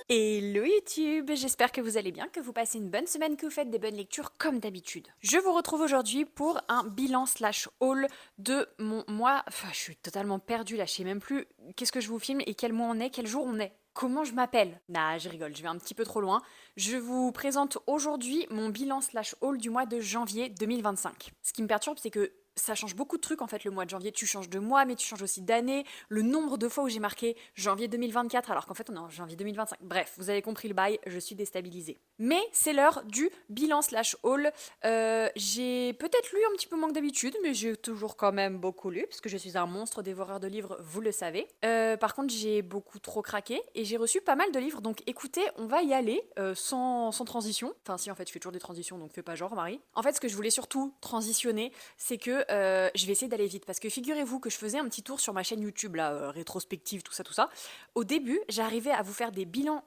Hello YouTube, j'espère que vous allez bien, que vous passez une bonne semaine, que vous faites des bonnes lectures comme d'habitude. Je vous retrouve aujourd'hui pour un bilan slash haul de mon mois. Enfin, je suis totalement perdue là, je sais même plus qu'est-ce que je vous filme et quel mois on est, quel jour on est. Comment je m'appelle? Nah, je rigole, je vais un petit peu trop loin. Je vous présente aujourd'hui mon bilan slash haul du mois de janvier 2025. Ce qui me perturbe, c'est que ça change beaucoup de trucs en fait le mois de janvier. Tu changes de mois, mais tu changes aussi d'année. Le nombre de fois où j'ai marqué janvier 2024 alors qu'en fait on est en janvier 2025. Bref, vous avez compris le bail, je suis déstabilisée. Mais c'est l'heure du bilan slash haul. J'ai peut-être lu un petit peu moins que d'habitude, mais j'ai toujours quand même beaucoup lu, parce que je suis un monstre dévoreur de livres, vous le savez. Par contre, j'ai beaucoup trop craqué, et j'ai reçu pas mal de livres, donc écoutez, on va y aller sans transition. Enfin si, en fait, je fais toujours des transitions, donc fais pas genre, Marie. En fait, ce que je voulais surtout transitionner, c'est que je vais essayer d'aller vite, parce que figurez-vous que je faisais un petit tour sur ma chaîne YouTube, là, rétrospective, tout ça, tout ça. Au début, j'arrivais à vous faire des bilans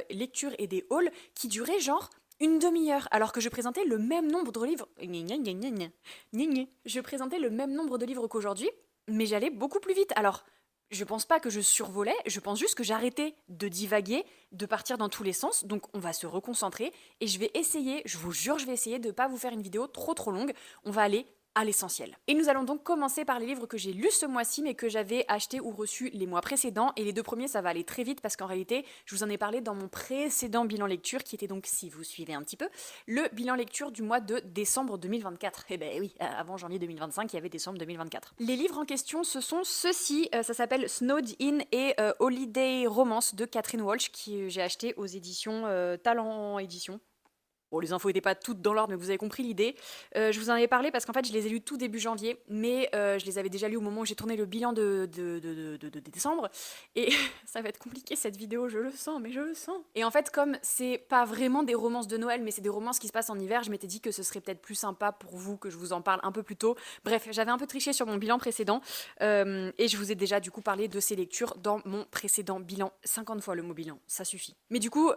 lecture et des hauls qui duraient genre une demi-heure, alors que je présentais le même nombre de livres. Je présentais le même nombre de livres qu'aujourd'hui, mais j'allais beaucoup plus vite. Alors, je pense pas que je survolais, je pense juste que j'arrêtais de divaguer, de partir dans tous les sens. Donc, on va se reconcentrer et je vais essayer, je vous jure, je vais essayer de pas vous faire une vidéo trop longue. On va aller à l'essentiel. Et nous allons donc commencer par les livres que j'ai lus ce mois-ci mais que j'avais achetés ou reçus les mois précédents. Et les deux premiers, ça va aller très vite parce qu'en réalité, je vous en ai parlé dans mon précédent bilan lecture qui était donc, si vous suivez un petit peu, le bilan lecture du mois de décembre 2024. Eh ben oui, avant janvier 2025, il y avait décembre 2024. Les livres en question, ce sont ceux-ci. Ça s'appelle Snowed In et Holiday Romance de Catherine Walsh qui j'ai acheté aux éditions Talent Édition. Bon, les infos n'étaient pas toutes dans l'ordre, mais vous avez compris l'idée. Je vous en avais parlé parce qu'en fait, je les ai lus tout début janvier, mais je les avais déjà lus au moment où j'ai tourné le bilan de décembre. Et ça va être compliqué cette vidéo, je le sens, mais je le sens. Et en fait, comme c'est pas vraiment des romances de Noël, mais c'est des romances qui se passent en hiver, je m'étais dit que ce serait peut-être plus sympa pour vous que je vous en parle un peu plus tôt. Bref, j'avais un peu triché sur mon bilan précédent, et je vous ai déjà du coup parlé de ces lectures dans mon précédent bilan. 50 fois le mot bilan, ça suffit. Mais du coup,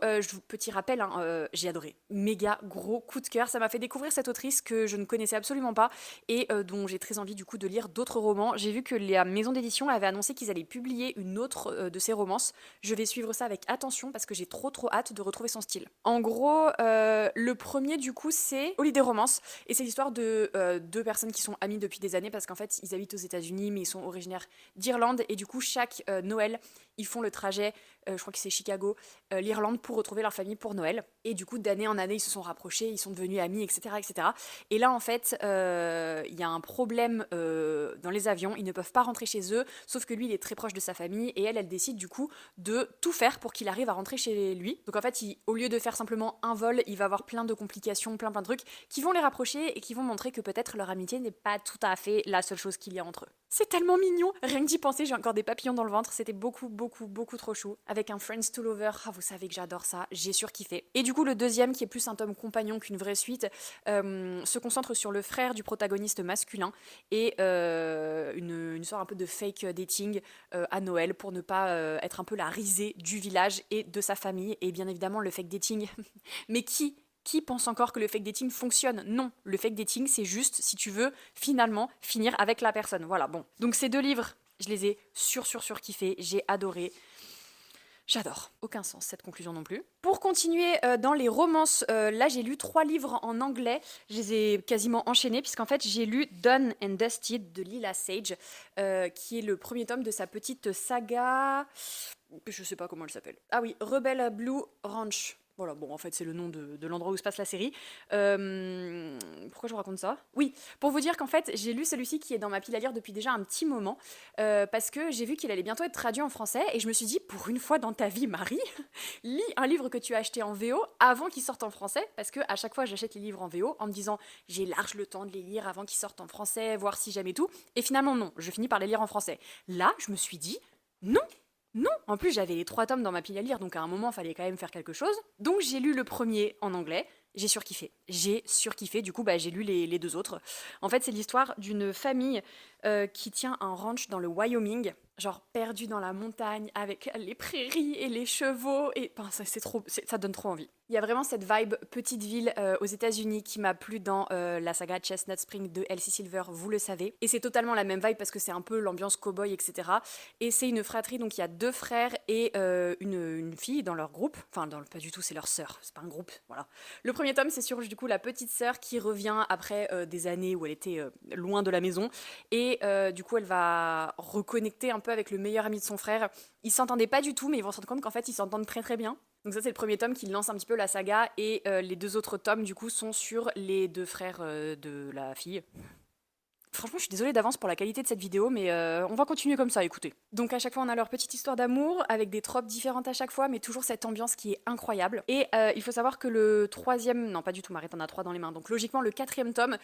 petit rappel, hein, j'ai adoré. Méga gros coup de cœur. Ça m'a fait découvrir cette autrice que je ne connaissais absolument pas et dont j'ai très envie du coup de lire d'autres romans. J'ai vu que la maison d'édition avait annoncé qu'ils allaient publier une autre de ses romances. Je vais suivre ça avec attention parce que j'ai trop hâte de retrouver son style. En gros, le premier du coup c'est Holiday Romance et c'est l'histoire de deux personnes qui sont amies depuis des années parce qu'en fait ils habitent aux États-Unis mais ils sont originaires d'Irlande et du coup chaque Noël ils font le trajet, je crois que c'est Chicago, l'Irlande pour retrouver leur famille pour Noël. Et du coup, d'année en année, ils se sont rapprochés, ils sont devenus amis, etc. etc. Et là, en fait, il y a un problème dans les avions, ils ne peuvent pas rentrer chez eux, sauf que lui, il est très proche de sa famille, et elle décide du coup de tout faire pour qu'il arrive à rentrer chez lui. Donc en fait, au lieu de faire simplement un vol, il va avoir plein de complications, plein de trucs, qui vont les rapprocher et qui vont montrer que peut-être leur amitié n'est pas tout à fait la seule chose qu'il y a entre eux. C'est tellement mignon, rien que d'y penser, j'ai encore des papillons dans le ventre, c'était beaucoup trop chou. Avec un Friends to Lover, ah, vous savez que j'adore ça, j'ai surkiffé. Et du coup, le deuxième, qui est plus un tome compagnon qu'une vraie suite, se concentre sur le frère du protagoniste masculin et une sorte un peu de fake dating à Noël pour ne pas être un peu la risée du village et de sa famille. Et bien évidemment, le fake dating, mais qui pense encore que le fake dating fonctionne? Non, le fake dating, c'est juste si tu veux finalement finir avec la personne. Voilà, bon. Donc ces deux livres, je les ai kiffés, j'ai adoré. J'adore. Aucun sens cette conclusion non plus. Pour continuer dans les romances, là j'ai lu 3 livres en anglais. Je les ai quasiment enchaînés puisqu'en fait j'ai lu Done and Dusted de Lila Sage, qui est le premier tome de sa petite saga. Je sais pas comment elle s'appelle. Ah oui, Rebel Blue Ranch. Voilà, bon, en fait, c'est le nom de l'endroit où se passe la série. Pourquoi je vous raconte ça? Oui, pour vous dire qu'en fait, j'ai lu celui-ci qui est dans ma pile à lire depuis déjà un petit moment, parce que j'ai vu qu'il allait bientôt être traduit en français, et je me suis dit, pour une fois dans ta vie, Marie, lis un livre que tu as acheté en VO avant qu'il sorte en français, parce que à chaque fois, j'achète les livres en VO en me disant, j'ai large le temps de les lire avant qu'ils sortent en français, voir si j'aime et tout, et finalement, non, je finis par les lire en français. Là, je me suis dit, non, non, en plus j'avais les 3 tomes dans ma pile à lire, donc à un moment, il fallait quand même faire quelque chose. Donc j'ai lu le premier en anglais, J'ai surkiffé. J'ai surkiffé. Du coup, j'ai lu les deux autres. En fait, c'est l'histoire d'une famille qui tient un ranch dans le Wyoming, genre perdu dans la montagne avec les prairies et les chevaux. Et enfin, ça donne trop envie. Il y a vraiment cette vibe petite ville aux États-Unis qui m'a plu dans la saga Chestnut Spring de Elsie Silver, vous le savez. Et c'est totalement la même vibe parce que c'est un peu l'ambiance cow-boy, etc. Et c'est une fratrie, donc il y a 2 frères et une fille dans leur groupe. Enfin, pas du tout, c'est leur sœur, c'est pas un groupe, voilà. Le premier tome, c'est sur du coup la petite sœur qui revient après des années où elle était loin de la maison. Et du coup, elle va reconnecter un peu avec le meilleur ami de son frère. Ils s'entendaient pas du tout, mais ils vont se rendre compte qu'en fait, ils s'entendent très très bien. Donc ça, c'est le premier tome qui lance un petit peu la saga. Et les 2 autres tomes, du coup, sont sur les 2 frères de la fille. Franchement, je suis désolée d'avance pour la qualité de cette vidéo, mais on va continuer comme ça, écoutez. Donc à chaque fois, on a leur petite histoire d'amour, avec des tropes différentes à chaque fois, mais toujours cette ambiance qui est incroyable. Et il faut savoir que le troisième... Non, pas du tout, Marie, t'en as 3 dans les mains. Donc logiquement, le 4e tome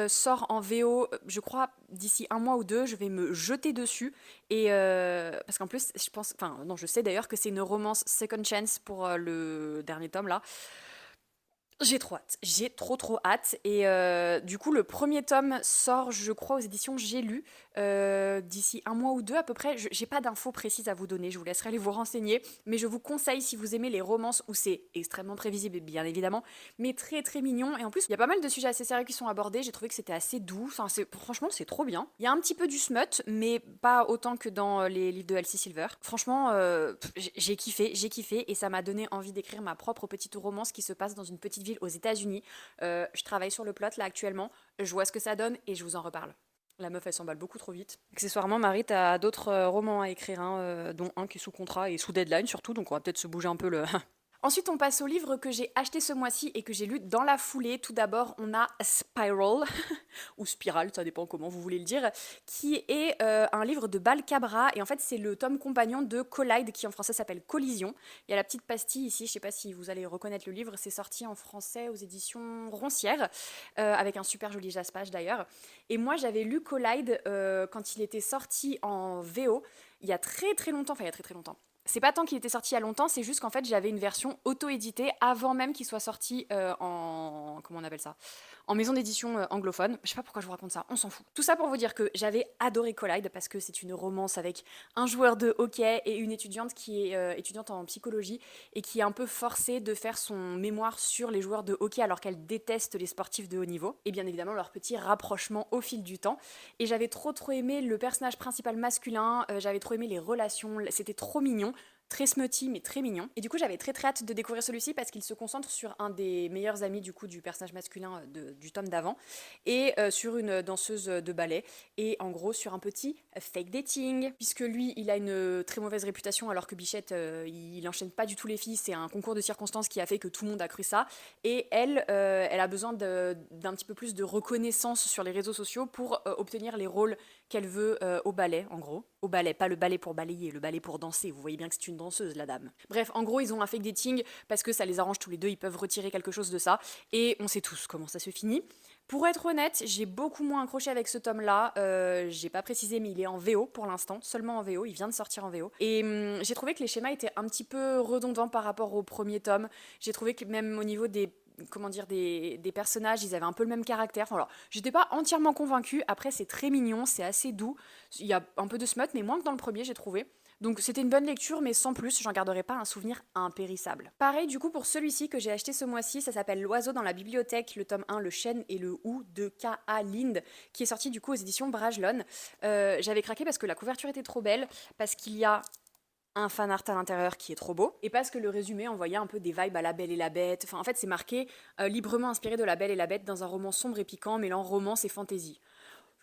sort en VO, je crois, d'ici 1 mois ou 2, je vais me jeter dessus. Et parce qu'en plus, je pense... Enfin, non, je sais d'ailleurs que c'est une romance Second Chance pour le dernier tome, là. J'ai trop hâte, j'ai trop hâte. Et du coup, le premier tome sort, je crois, aux éditions J'ai lu, d'ici 1 mois ou 2 à peu près. J'ai pas d'infos précises à vous donner, je vous laisserai aller vous renseigner. Mais je vous conseille, si vous aimez les romances où c'est extrêmement prévisible, bien évidemment, mais très très mignon. Et en plus, il y a pas mal de sujets assez sérieux qui sont abordés. J'ai trouvé que c'était assez doux. Enfin, franchement, c'est trop bien. Il y a un petit peu du smut, mais pas autant que dans les livres de Elsie Silver. Franchement, j'ai kiffé. Et ça m'a donné envie d'écrire ma propre petite romance qui se passe dans une petite ville aux États-Unis. Je travaille sur le plot là actuellement, je vois ce que ça donne et je vous en reparle. La meuf, elle s'emballe beaucoup trop vite. Accessoirement, Marie, t'as d'autres romans à écrire, hein, dont un qui est sous contrat et sous deadline surtout, donc on va peut-être se bouger un peu le... Ensuite, on passe au livre que j'ai acheté ce mois-ci et que j'ai lu dans la foulée. Tout d'abord, on a Spiral, ou Spirale, ça dépend comment vous voulez le dire, qui est un livre de Bal Cabra. Et en fait, c'est le tome compagnon de Collide, qui en français s'appelle Collision. Il y a la petite pastille ici, je sais pas si vous allez reconnaître le livre, c'est sorti en français aux éditions Roncière, avec un super joli jaspage d'ailleurs. Et moi, j'avais lu Collide quand il était sorti en VO, il y a très très longtemps, enfin il y a très très longtemps. C'est pas tant qu'il était sorti il y a longtemps, c'est juste qu'en fait j'avais une version auto-éditée avant même qu'il soit sorti en... Comment on appelle ça, en maison d'édition anglophone. Je sais pas pourquoi je vous raconte ça, on s'en fout. Tout ça pour vous dire que j'avais adoré Collide parce que c'est une romance avec un joueur de hockey et une étudiante qui est étudiante en psychologie et qui est un peu forcée de faire son mémoire sur les joueurs de hockey alors qu'elle déteste les sportifs de haut niveau. Et bien évidemment leur petit rapprochement au fil du temps. Et j'avais trop aimé le personnage principal masculin, j'avais trop aimé les relations, c'était trop mignon. Très smutty mais très mignon. Et du coup j'avais très hâte de découvrir celui-ci parce qu'il se concentre sur un des meilleurs amis du coup du personnage masculin du tome d'avant et sur une danseuse de ballet et en gros sur un petit fake dating puisque lui il a une très mauvaise réputation alors que Bichette il enchaîne pas du tout les filles, c'est un concours de circonstances qui a fait que tout le monde a cru ça et elle a besoin d'un petit peu plus de reconnaissance sur les réseaux sociaux pour obtenir les rôles qu'elle veut au ballet en gros. Au ballet, pas le ballet pour balayer, le ballet pour danser, vous voyez bien que c'est une danseuse, la dame. Bref, en gros, ils ont un fake dating parce que ça les arrange tous les deux, ils peuvent retirer quelque chose de ça, et on sait tous comment ça se finit. Pour être honnête, j'ai beaucoup moins accroché avec ce tome-là, j'ai pas précisé, mais il est en VO pour l'instant, seulement en VO, il vient de sortir en VO, et j'ai trouvé que les schémas étaient un petit peu redondants par rapport au premier tome, j'ai trouvé que même au niveau des personnages, ils avaient un peu le même caractère. Enfin, alors, j'étais pas entièrement convaincue. Après, c'est très mignon, c'est assez doux. Il y a un peu de smut, mais moins que dans le premier, j'ai trouvé. Donc c'était une bonne lecture, mais sans plus, j'en garderai pas un souvenir impérissable. Pareil, du coup, pour celui-ci que j'ai acheté ce mois-ci, ça s'appelle L'Oiseau dans la bibliothèque, le tome 1, Le chêne et le hou de K.A. Linde, qui est sorti du coup aux éditions Brajlon. J'avais craqué parce que la couverture était trop belle, parce qu'il y a un fan art à l'intérieur qui est trop beau, et parce que le résumé envoyait un peu des vibes à La Belle et la Bête. Enfin, en fait, c'est marqué librement inspiré de La Belle et la Bête dans un roman sombre et piquant mêlant romance et fantaisie.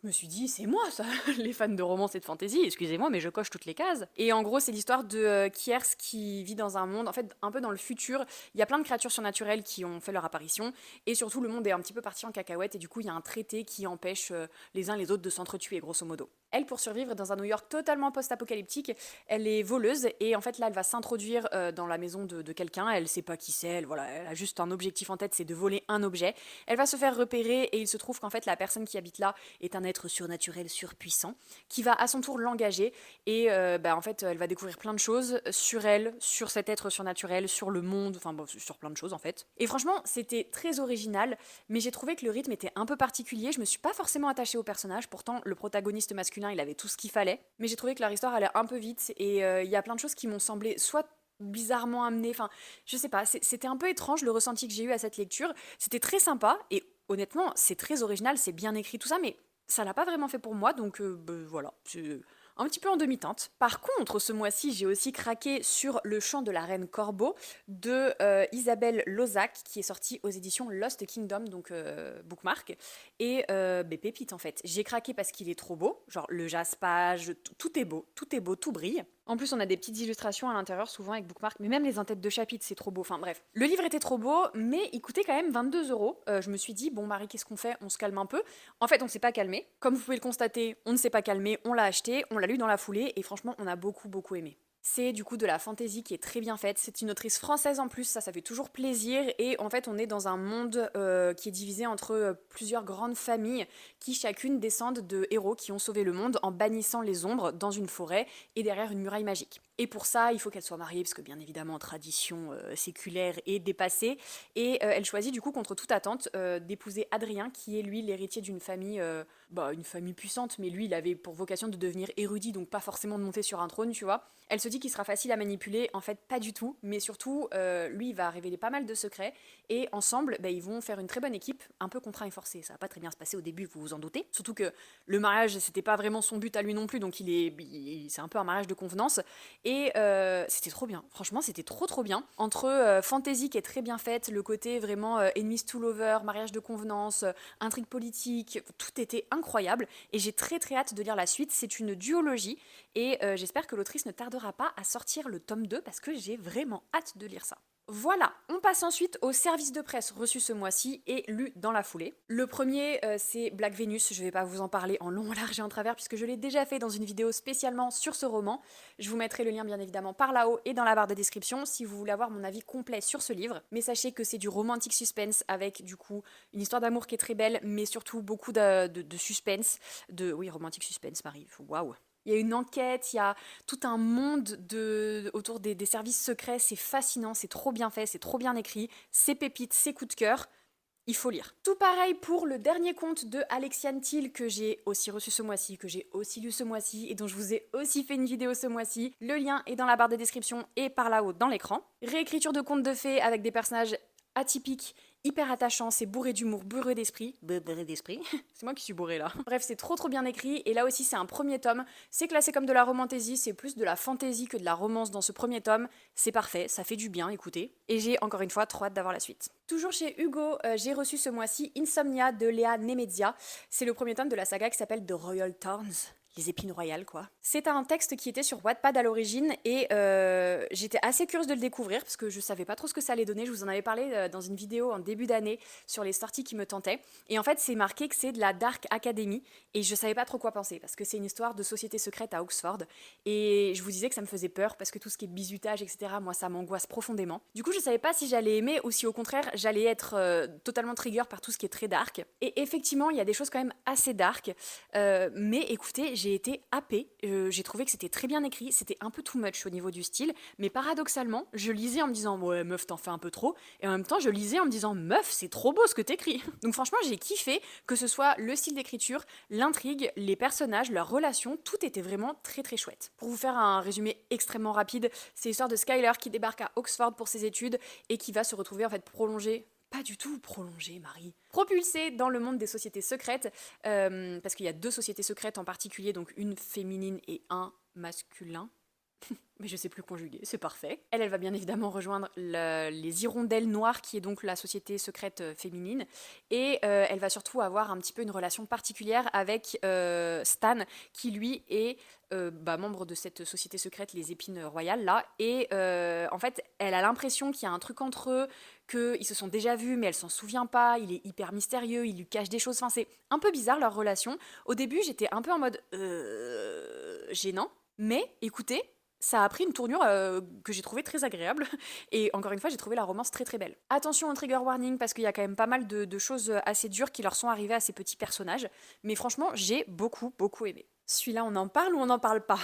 Je me suis dit, c'est moi ça, les fans de romance et de fantasy, excusez-moi, mais je coche toutes les cases. Et en gros, c'est l'histoire de Kiers qui vit dans un monde, en fait, un peu dans le futur. Il y a plein de créatures surnaturelles qui ont fait leur apparition, et surtout, le monde est un petit peu parti en cacahuète, et du coup, il y a un traité qui empêche les uns les autres de s'entretuer, grosso modo. Elle, pour survivre dans un New York totalement post-apocalyptique, elle est voleuse et en fait là elle va s'introduire dans la maison de quelqu'un, elle sait pas qui c'est, elle a juste un objectif en tête, c'est de voler un objet. Elle va se faire repérer et il se trouve qu'en fait la personne qui habite là est un être surnaturel surpuissant qui va à son tour l'engager et en fait elle va découvrir plein de choses sur elle, sur cet être surnaturel, sur le monde, enfin bon, sur plein de choses en fait. Et franchement c'était très original, mais j'ai trouvé que le rythme était un peu particulier, je me suis pas forcément attachée au personnage, pourtant le protagoniste masculin il avait tout ce qu'il fallait, mais j'ai trouvé que leur histoire allait un peu vite et il y a plein de choses qui m'ont semblé soit bizarrement amenées, enfin je sais pas, c'était un peu étrange le ressenti que j'ai eu à cette lecture, c'était très sympa et honnêtement c'est très original, c'est bien écrit tout ça, mais ça l'a pas vraiment fait pour moi, donc voilà, c'est un petit peu en demi-teinte. Par contre, ce mois-ci, j'ai aussi craqué sur Le Chant de la Reine Corbeau de Isabelle Lozac, qui est sortie aux éditions Lost Kingdom, donc Bookmark. Et pépite en fait. J'ai craqué parce qu'il est trop beau, genre le jaspage, tout est beau, tout brille. En plus, on a des petites illustrations à l'intérieur, souvent avec Bookmark, mais même les entêtes de chapitres, c'est trop beau. Enfin bref, le livre était trop beau, mais il coûtait quand même 22 €. Je me suis dit, bon Marie, qu'est-ce qu'on fait? On se calme un peu. En fait, on s'est pas calmé. Comme vous pouvez le constater, on ne s'est pas calmé, on l'a acheté, on l'a lu dans la foulée, et franchement, on a beaucoup aimé. C'est du coup de la fantaisie qui est très bien faite. C'est une autrice française en plus, ça fait toujours plaisir. Et en fait, on est dans un monde qui est divisé entre plusieurs grandes familles qui chacune descendent de héros qui ont sauvé le monde en bannissant les ombres dans une forêt et derrière une muraille magique. Et pour ça, il faut qu'elle soit mariée, parce que bien évidemment, tradition séculaire et dépassée. Et elle choisit du coup, contre toute attente, d'épouser Adrien, qui est lui l'héritier d'une famille, une famille puissante, mais lui, il avait pour vocation de devenir érudit, donc pas forcément de monter sur un trône, tu vois. Elle se dit qu'il sera facile à manipuler, en fait pas du tout, mais surtout, lui il va révéler pas mal de secrets, et ensemble, ils vont faire une très bonne équipe, un peu contraint et forcé. Ça va pas très bien se passer au début, vous vous en doutez, surtout que le mariage c'était pas vraiment son but à lui non plus, donc c'est un peu un mariage de convenance, et c'était trop bien, franchement c'était trop bien, entre fantasy qui est très bien faite, le côté vraiment enemies to lover, mariage de convenance, intrigue politique, tout était incroyable, et j'ai très hâte de lire la suite. C'est une duologie, et j'espère que l'autrice ne tardera pas à sortir le tome 2 parce que j'ai vraiment hâte de lire ça. Voilà, on passe ensuite au service de presse reçu ce mois-ci et lu dans la foulée. Le premier, c'est Black Venus, je vais pas vous en parler en long, en large et en travers puisque je l'ai déjà fait dans une vidéo spécialement sur ce roman. Je vous mettrai le lien bien évidemment par là-haut et dans la barre de description si vous voulez avoir mon avis complet sur ce livre. Mais sachez que c'est du romantic suspense avec du coup une histoire d'amour qui est très belle, mais surtout beaucoup de suspense. Oui, romantic suspense, Marie, waouh! Il y a une enquête, il y a tout un monde autour des services secrets, c'est fascinant, c'est trop bien fait, c'est trop bien écrit, c'est pépite, c'est coup de cœur, il faut lire. Tout pareil pour le dernier conte de Alexiane Thiel que j'ai aussi reçu ce mois-ci, que j'ai aussi lu ce mois-ci et dont je vous ai aussi fait une vidéo ce mois-ci. Le lien est dans la barre de description et par là-haut dans l'écran. Réécriture de contes de fées avec des personnages atypiques, hyper attachant, c'est bourré d'humour, bourré d'esprit. Bourré d'esprit. C'est moi qui suis bourré là. Bref, c'est trop bien écrit, et là aussi c'est un premier tome. C'est classé comme de la romantaisie, c'est plus de la fantaisie que de la romance dans ce premier tome. C'est parfait, ça fait du bien, écoutez. Et j'ai encore une fois trop hâte d'avoir la suite. Toujours chez Hugo, j'ai reçu ce mois-ci Insomnia de Léa Nemezia. C'est le premier tome de la saga qui s'appelle The Royal Thorns. Les épines royales, quoi. C'est un texte qui était sur Wattpad à l'origine, et j'étais assez curieuse de le découvrir parce que je savais pas trop ce que ça allait donner. Je vous en avais parlé dans une vidéo en début d'année sur les sorties qui me tentaient. Et en fait, c'est marqué que c'est de la Dark Academy, et je savais pas trop quoi penser parce que c'est une histoire de société secrète à Oxford. Et je vous disais que ça me faisait peur parce que tout ce qui est bizutage, etc., moi, ça m'angoisse profondément. Du coup, je savais pas si j'allais aimer ou si au contraire, j'allais être totalement trigger par tout ce qui est très dark. Et effectivement, il y a des choses quand même assez dark. Mais écoutez, j'ai été happée, j'ai trouvé que c'était très bien écrit, c'était un peu too much au niveau du style, mais paradoxalement, je lisais en me disant ouais meuf t'en fais un peu trop, et en même temps je lisais en me disant meuf c'est trop beau ce que t'écris. Donc franchement j'ai kiffé, que ce soit le style d'écriture, l'intrigue, les personnages, leurs relations, tout était vraiment très chouette. Pour vous faire un résumé extrêmement rapide, c'est l'histoire de Skyler qui débarque à Oxford pour ses études et qui va se retrouver en fait prolongée. Pas du tout prolongé, Marie. Propulsé dans le monde des sociétés secrètes, parce qu'il y a 2 sociétés secrètes en particulier, donc une féminine et un masculin. Mais je sais plus conjuguer, c'est parfait. Elle va bien évidemment rejoindre les Hirondelles Noires, qui est donc la société secrète féminine. Et elle va surtout avoir un petit peu une relation particulière avec Stan, qui lui est membre de cette société secrète, les Épines Royales, là. Et en fait, elle a l'impression qu'il y a un truc entre eux, qu'ils se sont déjà vus, mais elle s'en souvient pas. Il est hyper mystérieux, il lui cache des choses. Enfin, c'est un peu bizarre leur relation. Au début, j'étais un peu en mode gênant. Mais écoutez, ça a pris une tournure que j'ai trouvée très agréable. Et encore une fois, j'ai trouvé la romance très très belle. Attention au trigger warning parce qu'il y a quand même pas mal de choses assez dures qui leur sont arrivées à ces petits personnages. Mais franchement, j'ai beaucoup beaucoup aimé. Celui-là, on en parle ou on n'en parle pas?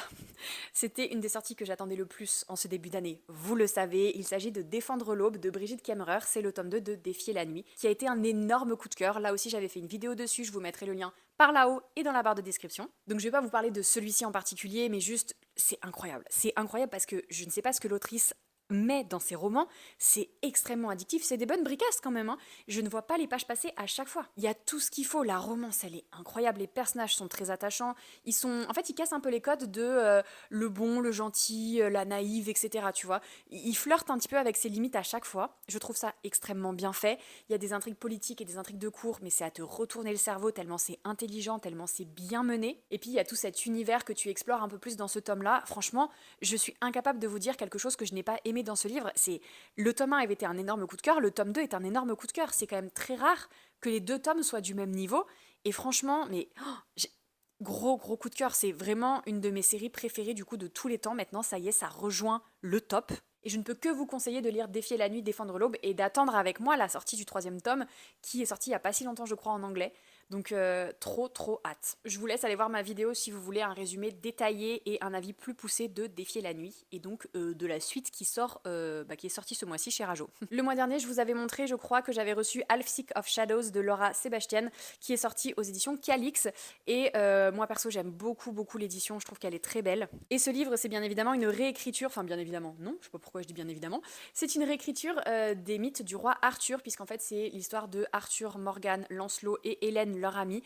C'était une des sorties que j'attendais le plus en ce début d'année. Vous le savez, il s'agit de Défendre l'aube de Brigitte Kemmerer, c'est le tome 2 de Défier la nuit, qui a été un énorme coup de cœur. Là aussi, j'avais fait une vidéo dessus, je vous mettrai le lien par là-haut et dans la barre de description. Donc je vais pas vous parler de celui-ci en particulier, mais juste, c'est incroyable. C'est incroyable parce que je ne sais pas ce que l'autrice met dans ses romans, c'est extrêmement addictif, c'est des bonnes bricasses quand même, hein. Je ne vois pas les pages passer à chaque fois. Il y a tout ce qu'il faut, la romance elle est incroyable, les personnages sont très attachants, en fait ils cassent un peu les codes de le bon, le gentil, la naïve, etc. Tu vois, ils flirtent un petit peu avec ses limites à chaque fois, je trouve ça extrêmement bien fait. Il y a des intrigues politiques et des intrigues de cours, mais c'est à te retourner le cerveau tellement c'est intelligent, tellement c'est bien mené. Et puis il y a tout cet univers que tu explores un peu plus dans ce tome-là. Franchement, je suis incapable de vous dire quelque chose que je n'ai pas aimé dans ce livre. C'est le tome 1 avait été un énorme coup de cœur, le tome 2 est un énorme coup de cœur. C'est quand même très rare que les deux tomes soient du même niveau. Et franchement, gros gros coup de cœur. C'est vraiment une de mes séries préférées du coup de tous les temps. Maintenant, ça y est, ça rejoint le top. Et je ne peux que vous conseiller de lire Défier la nuit, Défendre l'aube et d'attendre avec moi la sortie du troisième tome qui est sorti il y a pas si longtemps je crois en anglais. Donc trop trop hâte. Je vous laisse aller voir ma vidéo si vous voulez un résumé détaillé et un avis plus poussé de Défier la nuit et donc de la suite qui sort, qui est sortie ce mois-ci chez Rajo. Le mois dernier, je vous avais montré, je crois, que j'avais reçu Half-Sick of Shadows de Laura Sebastian qui est sorti aux éditions Calix et moi perso j'aime beaucoup beaucoup l'édition, je trouve qu'elle est très belle. Et ce livre c'est bien évidemment une réécriture, enfin bien évidemment non, je sais pas pourquoi je dis bien évidemment, c'est une réécriture des mythes du roi Arthur puisqu'en fait c'est l'histoire de Arthur, Morgane, Lancelot et Hélène leur ami,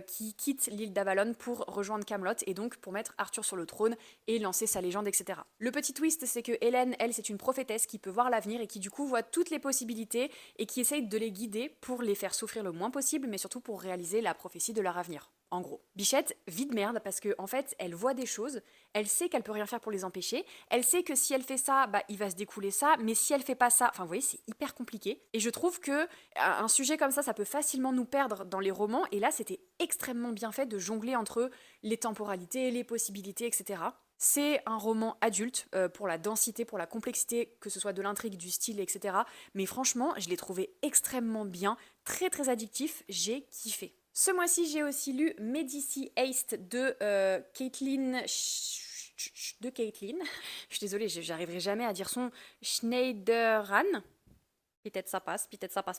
qui quitte l'île d'Avalon pour rejoindre Camelot et donc pour mettre Arthur sur le trône et lancer sa légende, etc. Le petit twist, c'est que Hélène, elle, c'est une prophétesse qui peut voir l'avenir et qui du coup voit toutes les possibilités et qui essaye de les guider pour les faire souffrir le moins possible, mais surtout pour réaliser la prophétie de leur avenir. En gros, Bichette vit de merde parce que en fait, elle voit des choses, elle sait qu'elle peut rien faire pour les empêcher, elle sait que si elle fait ça, il va se découler ça, mais si elle fait pas ça, enfin vous voyez, c'est hyper compliqué. Et je trouve que un sujet comme ça peut facilement nous perdre dans les romans, et là c'était extrêmement bien fait de jongler entre les temporalités, les possibilités, etc. C'est un roman adulte pour la densité, pour la complexité, que ce soit de l'intrigue, du style, etc. Mais franchement, je l'ai trouvé extrêmement bien, très très addictif, j'ai kiffé. Ce mois-ci, j'ai aussi lu Medici Haste de Caitlin. De Caitlin. Je suis désolée, j'arriverai jamais à dire son Schneideran. Peut-être ça passe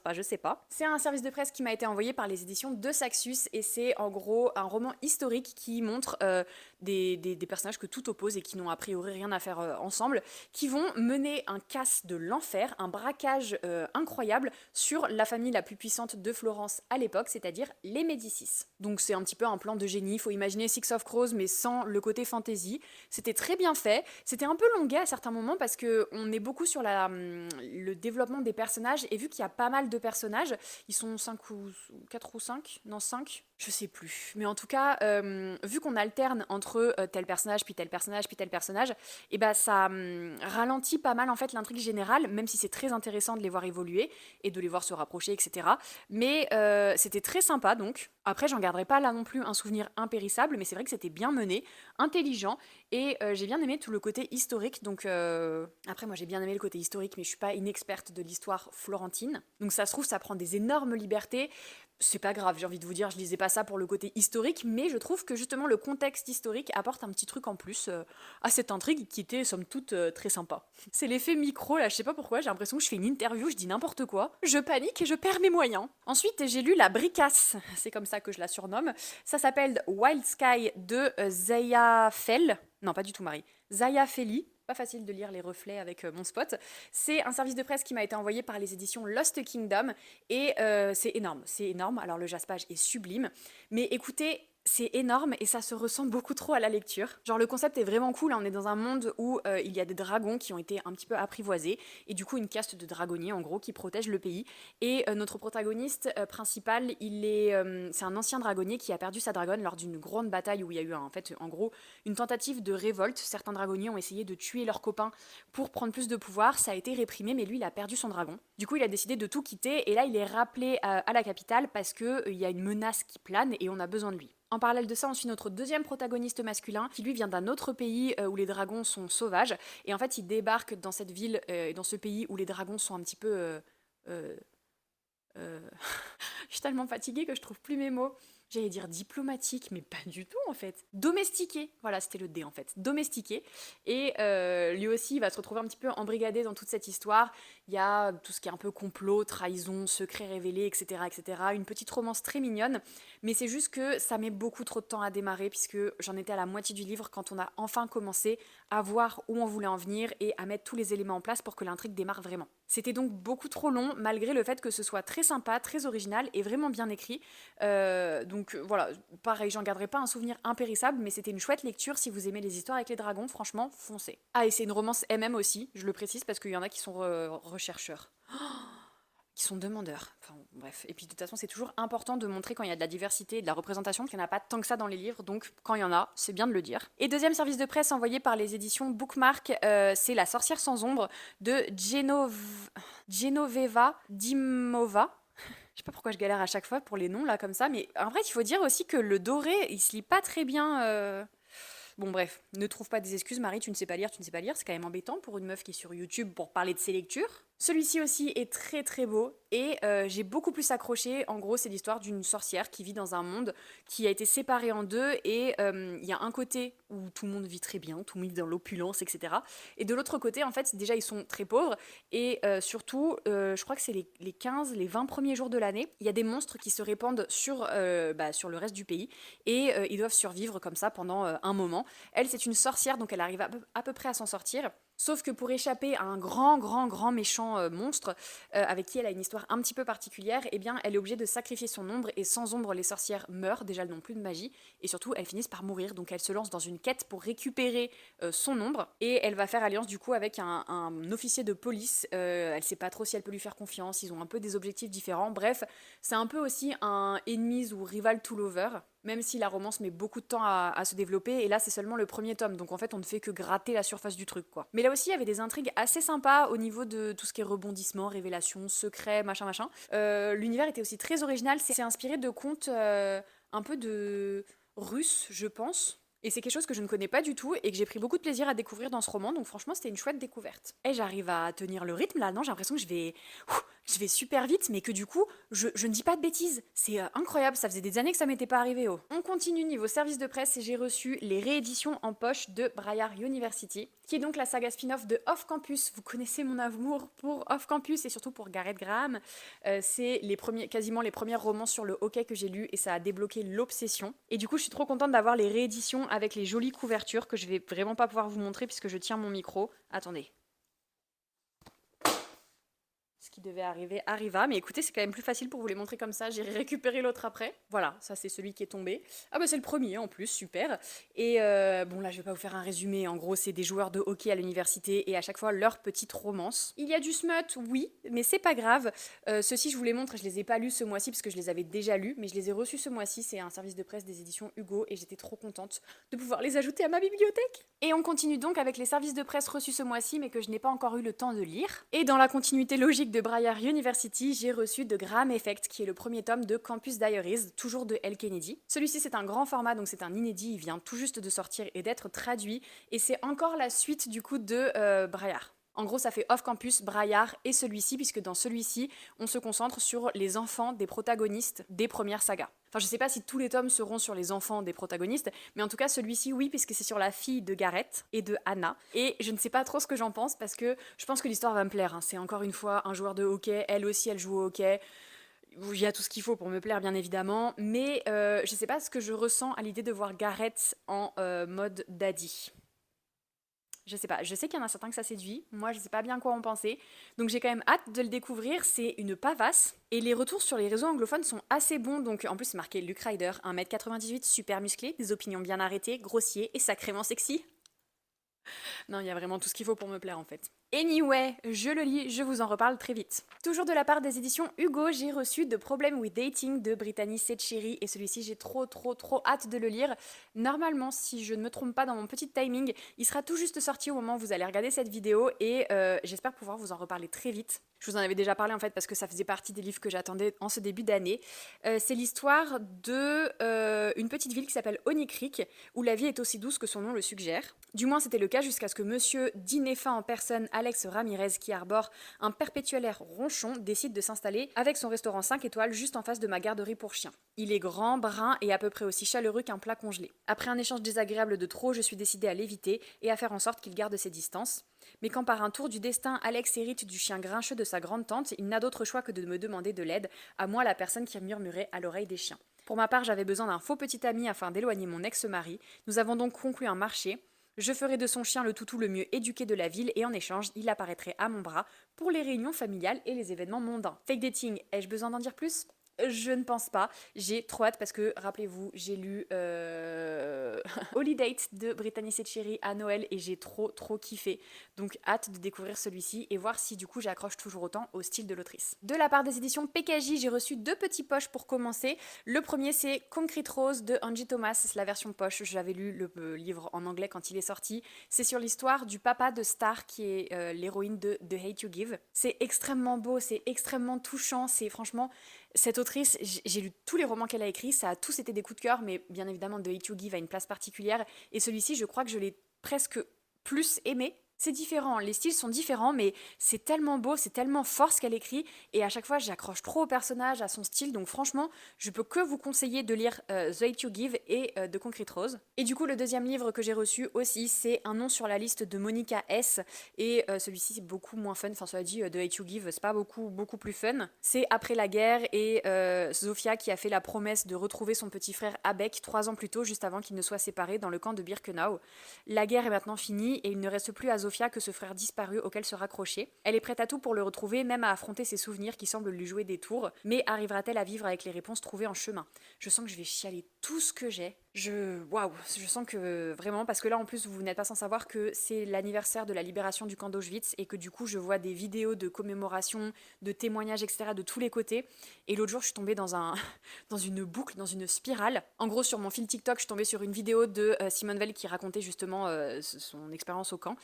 pas, je sais pas. C'est un service de presse qui m'a été envoyé par les éditions de Saxus et c'est en gros un roman historique qui montre des personnages que tout oppose et qui n'ont a priori rien à faire ensemble, qui vont mener un casse de l'enfer, un braquage incroyable sur la famille la plus puissante de Florence à l'époque, c'est-à-dire les Médicis. Donc c'est un petit peu un plan de génie, il faut imaginer Six of Crows mais sans le côté fantasy. C'était très bien fait, c'était un peu longuet à certains moments parce que on est beaucoup sur le développement des personnages et vu qu'il y a pas mal de personnages, ils sont 5 ou 4 ou 5, non 5, je sais plus. Mais en tout cas, vu qu'on alterne entre tel personnage, puis tel personnage, puis tel personnage, et ça ralentit pas mal en fait l'intrigue générale, même si c'est très intéressant de les voir évoluer et de les voir se rapprocher, etc. Mais c'était très sympa donc. Après, j'en garderai pas là non plus un souvenir impérissable, mais c'est vrai que c'était bien mené, intelligent, et j'ai bien aimé tout le côté historique. Donc après, moi j'ai bien aimé le côté historique, mais je suis pas une experte de l'histoire florentine. Donc ça se trouve, ça prend des énormes libertés. C'est pas grave, j'ai envie de vous dire, je lisais pas ça pour le côté historique, mais je trouve que justement le contexte historique apporte un petit truc en plus à cette intrigue qui était somme toute très sympa. C'est l'effet micro là, je sais pas pourquoi, j'ai l'impression que je fais une interview, je dis n'importe quoi, je panique et je perds mes moyens. Ensuite j'ai lu La Bricasse, c'est comme ça que je la surnomme, ça s'appelle Wild Sky de Zaya Fell, non pas du tout Marie, Zaya Feli. Pas facile de lire les reflets avec mon spot. C'est un service de presse qui m'a été envoyé par les éditions Lost Kingdom et c'est énorme, c'est énorme. Alors le jaspage est sublime, mais écoutez, C'est énorme et ça se ressent beaucoup trop à la lecture. Genre le concept est vraiment cool, hein, on est dans un monde où il y a des dragons qui ont été un petit peu apprivoisés et du coup une caste de dragonniers en gros qui protège le pays. Et notre protagoniste principal, c'est un ancien dragonnier qui a perdu sa dragonne lors d'une grande bataille où il y a eu en fait en gros une tentative de révolte. Certains dragonniers ont essayé de tuer leurs copains pour prendre plus de pouvoir, ça a été réprimé mais lui il a perdu son dragon. Du coup il a décidé de tout quitter et là il est rappelé à la capitale parce que il y a une menace qui plane et on a besoin de lui. En parallèle de ça, on suit notre deuxième protagoniste masculin qui lui vient d'un autre pays où les dragons sont sauvages. Et en fait, il débarque dans cette ville et dans ce pays où les dragons sont un petit peu... euh, euh, je suis tellement fatiguée que je trouve plus mes mots. J'allais dire diplomatique, mais pas du tout en fait. Domestiqué, voilà, c'était le D en fait. Domestiqué. Et lui aussi, il va se retrouver un petit peu embrigadé dans toute cette histoire. Il y a tout ce qui est un peu complot, trahison, secret révélé, etc., etc. Une petite romance très mignonne. Mais c'est juste que ça met beaucoup trop de temps à démarrer, puisque j'en étais à la moitié du livre quand on a enfin commencé à voir où on voulait en venir et à mettre tous les éléments en place pour que l'intrigue démarre vraiment. C'était donc beaucoup trop long, malgré le fait que ce soit très sympa, très original et vraiment bien écrit. Donc voilà, pareil, j'en garderai pas un souvenir impérissable, mais c'était une chouette lecture si vous aimez les histoires avec les dragons, franchement, foncez. Ah, et c'est une romance MM aussi, je le précise parce qu'il y en a qui sont rechercheurs, qui sont demandeurs. Enfin bref, et puis de toute façon, c'est toujours important de montrer quand il y a de la diversité et de la représentation, qu'il n'y en a pas tant que ça dans les livres, donc quand il y en a, c'est bien de le dire. Et deuxième service de presse envoyé par les éditions Bookmark, c'est La sorcière sans ombre de Genoveva Dimova. Je sais pas pourquoi je galère à chaque fois pour les noms là comme ça, mais en vrai, il faut dire aussi que le doré, il se lit pas très bien. Bon bref, ne trouve pas des excuses, Marie, tu ne sais pas lire, tu ne sais pas lire, c'est quand même embêtant pour une meuf qui est sur YouTube pour parler de ses lectures. Celui-ci aussi est très très beau et j'ai beaucoup plus accroché. En gros, c'est l'histoire d'une sorcière qui vit dans un monde qui a été séparé en deux et il y a un côté où tout le monde vit très bien, tout le monde vit dans l'opulence, etc. Et de l'autre côté, en fait, déjà ils sont très pauvres et surtout, je crois que c'est les 15, les 20 premiers jours de l'année, il y a des monstres qui se répandent sur le reste du pays et ils doivent survivre comme ça pendant un moment. Elle, c'est une sorcière, donc elle arrive à peu près à s'en sortir. Sauf que pour échapper à un grand, grand, grand méchant monstre, avec qui elle a une histoire un petit peu particulière, eh bien, elle est obligée de sacrifier son ombre, et sans ombre, les sorcières meurent, déjà elles n'ont plus de magie, et surtout, elles finissent par mourir, donc elle se lance dans une quête pour récupérer son ombre, et elle va faire alliance du coup avec un officier de police, elle sait pas trop si elle peut lui faire confiance, ils ont un peu des objectifs différents, bref, c'est un peu aussi un enemies ou rival to lover, même si la romance met beaucoup de temps à se développer, et là c'est seulement le premier tome, donc en fait on ne fait que gratter la surface du truc quoi. Mais là aussi il y avait des intrigues assez sympas au niveau de tout ce qui est rebondissement, révélation, secret, machin machin. L'univers était aussi très original, c'est inspiré de contes un peu de russes je pense. Et c'est quelque chose que je ne connais pas du tout et que j'ai pris beaucoup de plaisir à découvrir dans ce roman, donc franchement c'était une chouette découverte. Et j'arrive à tenir le rythme là, non j'ai l'impression que je vais super vite, mais que du coup, je ne dis pas de bêtises. C'est incroyable, ça faisait des années que ça m'était pas arrivé. Oh. On continue niveau service de presse et j'ai reçu les rééditions en poche de Briar University, qui est donc la saga spin-off de Off Campus. Vous connaissez mon amour pour Off Campus et surtout pour Gareth Graham. C'est quasiment les premiers romans sur le hockey que j'ai lus et ça a débloqué l'obsession. Et du coup, je suis trop contente d'avoir les rééditions avec les jolies couvertures que je vais vraiment pas pouvoir vous montrer puisque je tiens mon micro. Attendez. Ce qui devait arriver arriva, mais écoutez, c'est quand même plus facile pour vous les montrer comme ça. J'irai récupérer l'autre après. Voilà, ça c'est celui qui est tombé. Ah bah c'est le premier en plus, super. Et bon là je vais pas vous faire un résumé. En gros, c'est des joueurs de hockey à l'université et à chaque fois leur petite romance. Il y a du smut, oui, mais c'est pas grave. Ceux-ci je vous les montre, je les ai pas lus ce mois-ci parce que je les avais déjà lus, mais je les ai reçus ce mois-ci. C'est un service de presse des éditions Hugo et j'étais trop contente de pouvoir les ajouter à ma bibliothèque. Et on continue donc avec les services de presse reçus ce mois-ci, mais que je n'ai pas encore eu le temps de lire. Et dans la continuité logique de Briar University, j'ai reçu The Graham Effect, qui est le premier tome de Campus Diaries, toujours de Elle Kennedy. Celui-ci c'est un grand format, donc c'est un inédit, il vient tout juste de sortir et d'être traduit, et c'est encore la suite du coup de Briar. En gros, ça fait Off Campus, Briar et celui-ci, puisque dans celui-ci, on se concentre sur les enfants des protagonistes des premières sagas. Enfin, je sais pas si tous les tomes seront sur les enfants des protagonistes, mais en tout cas, celui-ci, oui, puisque c'est sur la fille de Gareth et de Anna. Et je ne sais pas trop ce que j'en pense, parce que je pense que l'histoire va me plaire. Hein. C'est encore une fois un joueur de hockey, elle aussi, elle joue au hockey. Il y a tout ce qu'il faut pour me plaire, bien évidemment, mais je sais pas ce que je ressens à l'idée de voir Gareth en mode daddy. Je sais pas, je sais qu'il y en a certains que ça séduit, moi je sais pas bien quoi en penser, donc j'ai quand même hâte de le découvrir, c'est une pavasse, et les retours sur les réseaux anglophones sont assez bons, donc en plus c'est marqué Luke Ryder, 1m98, super musclé, des opinions bien arrêtées, grossier et sacrément sexy. Non, il y a vraiment tout ce qu'il faut pour me plaire en fait. Anyway, je le lis, je vous en reparle très vite. Toujours de la part des éditions Hugo, j'ai reçu The Problem with Dating de Brittany Setcheri et celui-ci j'ai trop hâte de le lire. Normalement, si je ne me trompe pas dans mon petit timing, il sera tout juste sorti au moment où vous allez regarder cette vidéo et j'espère pouvoir vous en reparler très vite. Je vous en avais déjà parlé en fait parce que ça faisait partie des livres que j'attendais en ce début d'année. C'est l'histoire de une petite ville qui s'appelle Honey Creek où la vie est aussi douce que son nom le suggère. Du moins c'était le cas jusqu'à ce que monsieur Dinefa en personne, Alex Ramirez, qui arbore un perpétuel ronchon, décide de s'installer avec son restaurant 5 étoiles juste en face de ma garderie pour chiens. Il est grand, brun et à peu près aussi chaleureux qu'un plat congelé. Après un échange désagréable de trop, je suis décidée à l'éviter et à faire en sorte qu'il garde ses distances. Mais quand par un tour du destin, Alex hérite du chien grincheux de sa grande tante, il n'a d'autre choix que de me demander de l'aide, à moi la personne qui murmurait à l'oreille des chiens. Pour ma part, j'avais besoin d'un faux petit ami afin d'éloigner mon ex-mari. Nous avons donc conclu un marché. Je ferai de son chien le toutou le mieux éduqué de la ville et en échange, il apparaîtrait à mon bras pour les réunions familiales et les événements mondains. Fake dating, ai-je besoin d'en dire plus? Je ne pense pas. J'ai trop hâte parce que, rappelez-vous, j'ai lu Holiday de Brittany Setcheri à Noël et j'ai trop kiffé. Donc hâte de découvrir celui-ci et voir si du coup j'accroche toujours autant au style de l'autrice. De la part des éditions PKJ, j'ai reçu 2 petits poches pour commencer. Le premier c'est Concrete Rose de Angie Thomas, c'est la version poche. J'avais lu le livre en anglais quand il est sorti. C'est sur l'histoire du papa de Star qui est l'héroïne de The Hate You Give. C'est extrêmement beau, c'est extrêmement touchant, c'est franchement... Cette autrice, j'ai lu tous les romans qu'elle a écrits, ça a tous été des coups de cœur, mais bien évidemment The Hate You Give a une place particulière, et celui-ci, je crois que je l'ai presque plus aimé. C'est différent, les styles sont différents, mais c'est tellement beau, c'est tellement fort ce qu'elle écrit, et à chaque fois j'accroche trop au personnage, à son style, donc franchement, je peux que vous conseiller de lire The Hate You Give et The Concrete Rose. Et du coup, le deuxième livre que j'ai reçu aussi, c'est Un nom sur la liste de Monica S, et celui-ci c'est beaucoup moins fun, enfin cela dit, The Hate You Give, c'est pas beaucoup plus fun. C'est après la guerre, et Zofia qui a fait la promesse de retrouver son petit frère Abek 3 ans plus tôt, juste avant qu'ils ne soient séparés dans le camp de Birkenau. La guerre est maintenant finie, et il ne reste plus à Zofia que ce frère disparu auquel se raccrocher. Elle est prête à tout pour le retrouver, même à affronter ses souvenirs qui semblent lui jouer des tours, mais arrivera-t-elle à vivre avec les réponses trouvées en chemin? Je sens que je vais chialer tout ce que j'ai. Waouh, je sens que vraiment, parce que là en plus vous n'êtes pas sans savoir que c'est l'anniversaire de la libération du camp d'Auschwitz et que du coup je vois des vidéos de commémoration, de témoignages, etc. de tous les côtés. Et l'autre jour je suis tombée dans dans une boucle, dans une spirale. En gros sur mon fil TikTok je suis tombée sur une vidéo de Simone Veil qui racontait justement son expérience au camp.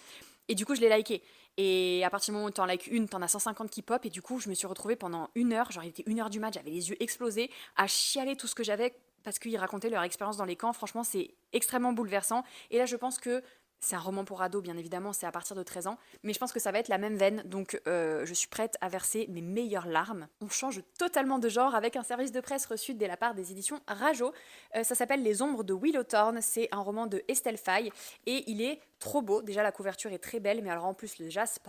Et du coup, je l'ai liké. Et à partir du moment où t'en likes une, t'en as 150 qui pop. Et du coup, je me suis retrouvée pendant 1 heure, genre il était 1 heure du mat, j'avais les yeux explosés, à chialer tout ce que j'avais parce qu'ils racontaient leur expérience dans les camps. Franchement, c'est extrêmement bouleversant. Et là, je pense que c'est un roman pour ados, bien évidemment, c'est à partir de 13 ans. Mais je pense que ça va être la même veine. Donc, je suis prête à verser mes meilleures larmes. On change totalement de genre avec un service de presse reçu dès la part des éditions Rajo. Ça s'appelle Les Ombres de Willow Thorne. C'est un roman de Estelle Faye. Et il est trop beau. Déjà, la couverture est très belle. Mais alors, en plus, le jaspe,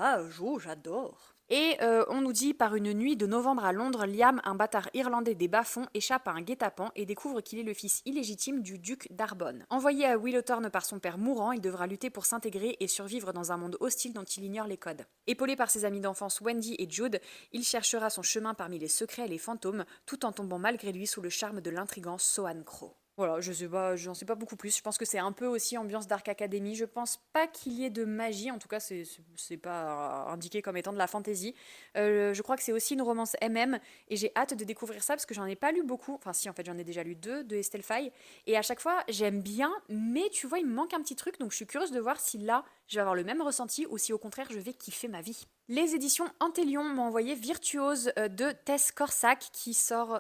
j'adore. Et on nous dit, par une nuit de novembre à Londres, Liam, un bâtard irlandais des bas-fonds, échappe à un guet-apens et découvre qu'il est le fils illégitime du duc d'Arbonne. Envoyé à Willowthorne par son père mourant, il devra lutter pour s'intégrer et survivre dans un monde hostile dont il ignore les codes. Épaulé par ses amis d'enfance Wendy et Jude, il cherchera son chemin parmi les secrets et les fantômes, tout en tombant malgré lui sous le charme de l'intrigant Sohan Crow. Voilà, je sais pas, j'en sais pas beaucoup plus. Je pense que c'est un peu aussi ambiance Dark Academy. Je pense pas qu'il y ait de magie, en tout cas c'est pas indiqué comme étant de la fantasy. Je crois que c'est aussi une romance MM et j'ai hâte de découvrir ça parce que j'en ai pas lu beaucoup. Enfin si, en fait j'en ai déjà lu 2 de Estelle Faye et à chaque fois j'aime bien, mais tu vois il me manque un petit truc donc je suis curieuse de voir si là je vais avoir le même ressenti ou si au contraire je vais kiffer ma vie. Les éditions Antélion m'ont envoyé Virtuose de Tess Corsac qui sort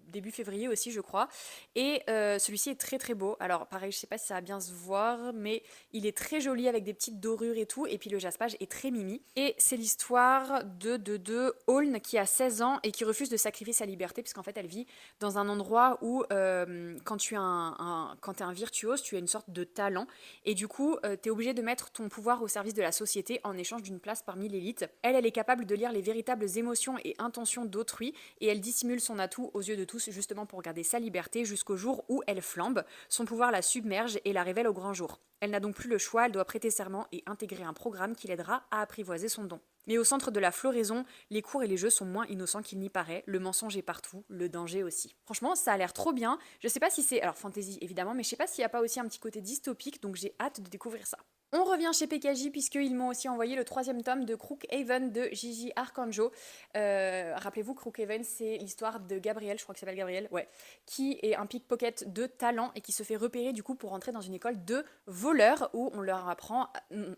début février aussi je crois et celui-ci est très beau. Alors pareil je sais pas si ça va bien se voir mais il est très joli avec des petites dorures et tout et puis le jaspage est très mimi et c'est l'histoire de Holn qui a 16 ans et qui refuse de sacrifier sa liberté puisqu'en fait elle vit dans un endroit où quand tu es quand t'es un virtuose tu as une sorte de talent et du coup t'es obligé de mettre ton pouvoir au service de la société en échange d'une place parmi l'élite. Elle est capable de lire les véritables émotions et intentions d'autrui et elle dissimule son atout aux yeux de tous tous justement pour garder sa liberté jusqu'au jour où elle flambe, son pouvoir la submerge et la révèle au grand jour. Elle n'a donc plus le choix, elle doit prêter serment et intégrer un programme qui l'aidera à apprivoiser son don. Mais au centre de la floraison, les cours et les jeux sont moins innocents qu'il n'y paraît, le mensonge est partout, le danger aussi. Franchement, ça a l'air trop bien. Je sais pas si c'est, alors fantasy évidemment, mais je sais pas s'il y a pas aussi un petit côté dystopique, donc j'ai hâte de découvrir ça. On revient chez PKJ puisqu'ils m'ont aussi envoyé le 3e tome de Crookhaven de Gigi Arcanjo. Rappelez-vous, Crookhaven, c'est l'histoire de Gabriel, je crois que s'appelle Gabriel, ouais, qui est un pickpocket de talent et qui se fait repérer du coup pour entrer dans une école de voleurs où on leur apprend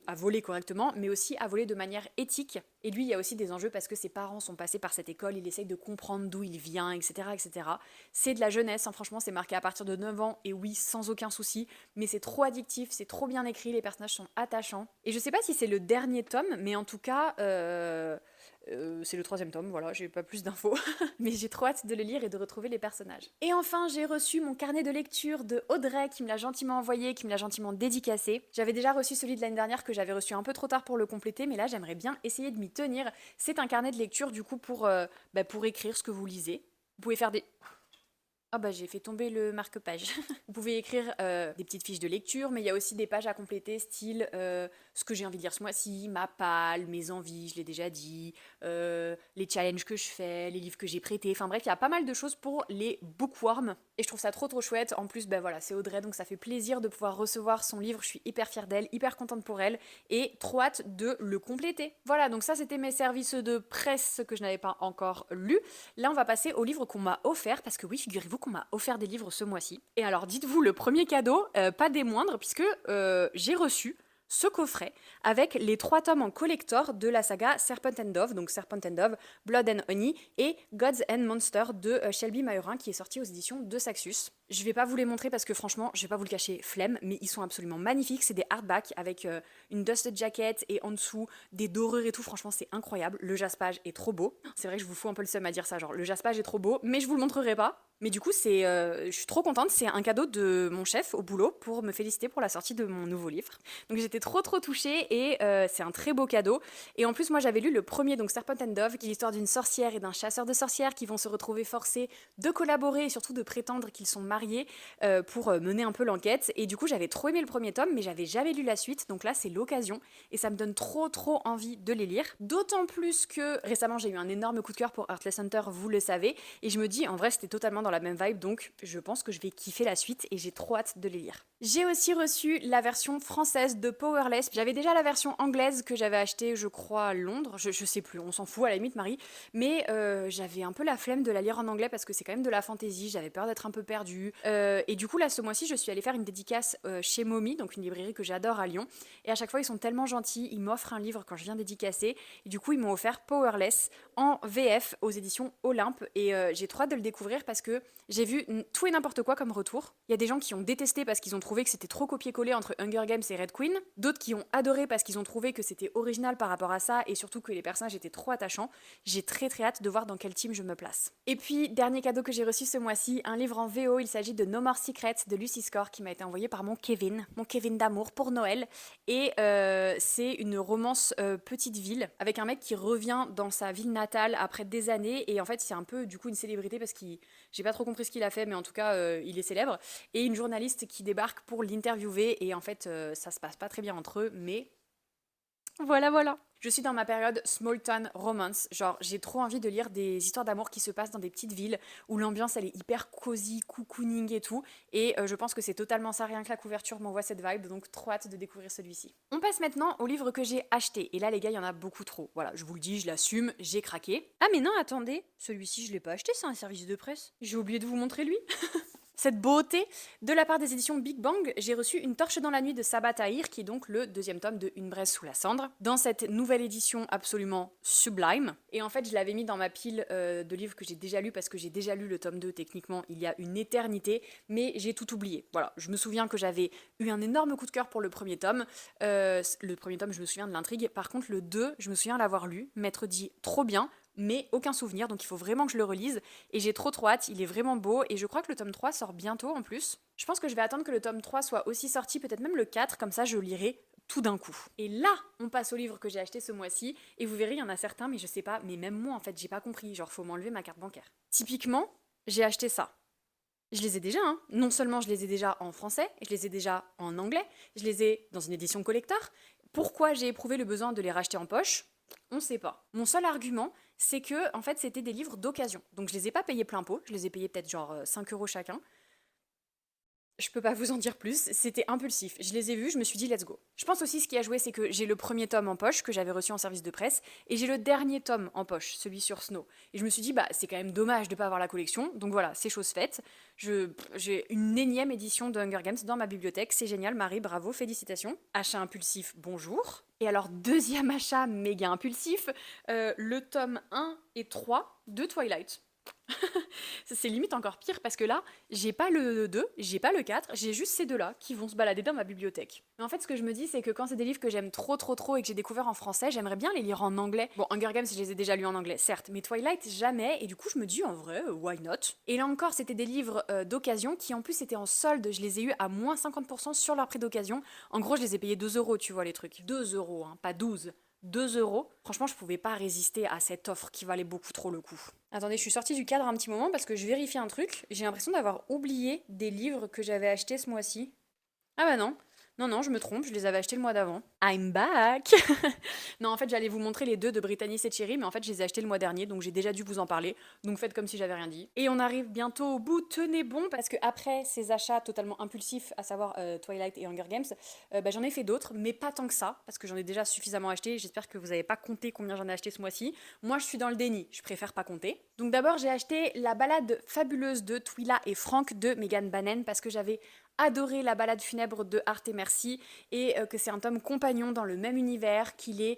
à voler correctement, mais aussi à voler de manière éthique. Et lui, il y a aussi des enjeux parce que ses parents sont passés par cette école, il essaye de comprendre d'où il vient, etc. etc. C'est de la jeunesse, hein, franchement, c'est marqué à partir de 9 ans, et oui, sans aucun souci, mais c'est trop addictif, c'est trop bien écrit, les personnages sont attachants. Et je sais pas si c'est le dernier tome, mais en tout cas, c'est le 3e tome, voilà, j'ai pas plus d'infos, mais j'ai trop hâte de le lire et de retrouver les personnages. Et enfin, j'ai reçu mon carnet de lecture de Audrey, qui me l'a gentiment envoyé, qui me l'a gentiment dédicacé. J'avais déjà reçu celui de l'année dernière que j'avais reçu un peu trop tard pour le compléter, mais là j'aimerais bien essayer de m'y tenir. C'est un carnet de lecture du coup pour écrire ce que vous lisez. Vous pouvez faire des... Ah bah j'ai fait tomber le marque-page. Vous pouvez écrire des petites fiches de lecture, mais il y a aussi des pages à compléter, style ce que j'ai envie de lire ce mois-ci, ma palle, mes envies, je l'ai déjà dit, les challenges que je fais, les livres que j'ai prêtés, enfin bref, il y a pas mal de choses pour les bookworms, et je trouve ça trop chouette. En plus, bah voilà, c'est Audrey, donc ça fait plaisir de pouvoir recevoir son livre, je suis hyper fière d'elle, hyper contente pour elle, et trop hâte de le compléter. Voilà, donc ça c'était mes services de presse que je n'avais pas encore lus. Là on va passer au livre qu'on m'a offert, parce que oui, figurez-vous qu'on m'a offert des livres ce mois-ci. Et alors dites-vous, le premier cadeau, pas des moindres, puisque j'ai reçu ce coffret avec les 3 tomes en collector de la saga Serpent and Dove, donc Serpent and Dove, Blood and Honey et Gods and Monsters de Shelby Mahurin, qui est sorti aux éditions de Saxus. Je vais pas vous les montrer parce que franchement, je vais pas vous le cacher, flemme, mais ils sont absolument magnifiques. C'est des hardbacks avec une dusted jacket et en dessous des dorures et tout. Franchement, c'est incroyable. Le jaspage est trop beau. C'est vrai que je vous fous un peu le seum à dire ça, genre le jaspage est trop beau, mais je vous le montrerai pas. Mais du coup, je suis trop contente. C'est un cadeau de mon chef au boulot pour me féliciter pour la sortie de mon nouveau livre. Donc j'étais trop touchée et c'est un très beau cadeau. Et en plus, moi j'avais lu le premier, donc Serpent and Dove, qui est l'histoire d'une sorcière et d'un chasseur de sorcières qui vont se retrouver forcés de collaborer et surtout de prétendre qu'ils sont mariés pour mener un peu l'enquête. Et du coup, j'avais trop aimé le premier tome, mais j'avais jamais lu la suite. Donc là, c'est l'occasion et ça me donne trop envie de les lire. D'autant plus que récemment, j'ai eu un énorme coup de cœur pour Heartless Hunter, vous le savez. Et je me dis, en vrai, c'était totalement dans la même vibe, donc je pense que je vais kiffer la suite et j'ai trop hâte de les lire. J'ai aussi reçu la version française de Powerless. J'avais déjà la version anglaise que j'avais achetée, je crois, à Londres. Je sais plus, on s'en fout à la limite, Marie. Mais j'avais un peu la flemme de la lire en anglais parce que c'est quand même de la fantasy. J'avais peur d'être un peu perdue. Et du coup, là, ce mois-ci, je suis allée faire une dédicace chez Momi, donc une librairie que j'adore à Lyon. Et à chaque fois, ils sont tellement gentils. Ils m'offrent un livre quand je viens dédicacer. Et du coup, ils m'ont offert Powerless en VF aux éditions Olympe. Et j'ai trop hâte de le découvrir parce que j'ai vu tout et n'importe quoi comme retour. Il y a des gens qui ont détesté parce qu'ils ont trouvé que c'était trop copié-collé entre Hunger Games et Red Queen. D'autres qui ont adoré parce qu'ils ont trouvé que c'était original par rapport à ça et surtout que les personnages étaient trop attachants. J'ai très hâte de voir dans quel team je me place. Et puis, dernier cadeau que j'ai reçu ce mois-ci, un livre en VO. Il s'agit de No More Secrets de Lucy Score qui m'a été envoyé par mon Kevin d'amour pour Noël. Et c'est une romance petite ville avec un mec qui revient dans sa ville natale après des années et en fait c'est un peu du coup une célébrité parce qu'il j'ai pas trop compris ce qu'il a fait, mais en tout cas, il est célèbre. Et une journaliste qui débarque pour l'interviewer. Et en fait, ça se passe pas très bien entre eux, mais voilà. Je suis dans ma période small town romance. Genre, j'ai trop envie de lire des histoires d'amour qui se passent dans des petites villes où l'ambiance, elle est hyper cosy, cocooning et tout. Et je pense que c'est totalement ça, rien que la couverture m'envoie cette vibe. Donc, trop hâte de découvrir celui-ci. On passe maintenant au livre que j'ai acheté. Et là, les gars, il y en a beaucoup trop. Voilà, je vous le dis, je l'assume, j'ai craqué. Ah, mais non, attendez. Celui-ci, je l'ai pas acheté, c'est un service de presse. J'ai oublié de vous montrer lui. Cette beauté, de la part des éditions Big Bang, j'ai reçu Une torche dans la nuit de Sabaa Tahir, qui est donc le 2e tome de Une braise sous la cendre, dans cette nouvelle édition absolument sublime. Et en fait, je l'avais mis dans ma pile de livres que j'ai déjà lus, parce que j'ai déjà lu le tome 2 techniquement il y a une éternité, mais j'ai tout oublié. Voilà, je me souviens que j'avais eu un énorme coup de cœur pour le premier tome. Le premier tome, je me souviens de l'intrigue. Par contre, le 2, je me souviens l'avoir lu, m'être dit trop bien, mais aucun souvenir, donc il faut vraiment que je le relise. Et j'ai trop hâte, il est vraiment beau, et je crois que le tome 3 sort bientôt en plus. Je pense que je vais attendre que le tome 3 soit aussi sorti, peut-être même le 4, comme ça je lirai tout d'un coup. Et là, on passe au livre que j'ai acheté ce mois-ci, et vous verrez, il y en a certains, mais je sais pas, mais même moi en fait, j'ai pas compris, genre faut m'enlever ma carte bancaire. Typiquement, j'ai acheté ça. Je les ai déjà, hein. Non seulement je les ai déjà en français, je les ai déjà en anglais, je les ai dans une édition collector. Pourquoi j'ai éprouvé le besoin de les racheter en poche? On sait pas. Mon seul argument, c'est que en fait c'était des livres d'occasion. Donc je les ai pas payés plein pot, je les ai payés peut-être genre 5 € chacun. Je peux pas vous en dire plus, c'était impulsif. Je les ai vus, je me suis dit let's go. Je pense aussi ce qui a joué, c'est que j'ai le premier tome en poche que j'avais reçu en service de presse et j'ai le dernier tome en poche, celui sur Snow. Et je me suis dit bah c'est quand même dommage de pas avoir la collection. Donc voilà, c'est chose faite. J'ai une énième édition de Hunger Games dans ma bibliothèque, c'est génial, Marie, bravo, félicitations. Achat impulsif, bonjour. Et alors deuxième achat méga impulsif, le tome 1 et 3 de Twilight. C'est limite encore pire parce que là, j'ai pas le 2, j'ai pas le 4, j'ai juste ces deux-là qui vont se balader dans ma bibliothèque. Mais en fait, ce que je me dis, c'est que quand c'est des livres que j'aime trop trop trop et que j'ai découvert en français, j'aimerais bien les lire en anglais. Bon, Hunger Games, je les ai déjà lus en anglais, certes, mais Twilight, jamais, et du coup, je me dis en vrai, why not? Et là encore, c'était des livres d'occasion qui en plus étaient en solde, je les ai eus à moins 50% sur leur prix d'occasion. En gros, je les ai payés 2 €, tu vois les trucs. 2 €, hein, pas 12. 2 €. Franchement, je pouvais pas résister à cette offre qui valait beaucoup trop le coup. Attendez, je suis sortie du cadre un petit moment parce que je vérifie un truc. J'ai l'impression d'avoir oublié des livres que j'avais achetés ce mois-ci. Ah bah non. Non, non, je me trompe, je les avais achetés le mois d'avant. I'm back. Non, en fait, j'allais vous montrer les deux de Brittany et Cherry, mais en fait, je les ai achetés le mois dernier, donc j'ai déjà dû vous en parler. Donc faites comme si j'avais rien dit. Et on arrive bientôt au bout, tenez bon, parce que après ces achats totalement impulsifs, à savoir Twilight et Hunger Games, bah, j'en ai fait d'autres, mais pas tant que ça, parce que j'en ai déjà suffisamment acheté. J'espère que vous n'avez pas compté combien j'en ai acheté ce mois-ci. Moi, je suis dans le déni, je préfère pas compter. Donc d'abord, j'ai acheté La balade fabuleuse de Twila et Frank de Megan Bannon, parce que j'avais adoré La balade funèbre de Art et Merci et que c'est un tome compagnon dans le même univers, qu'il est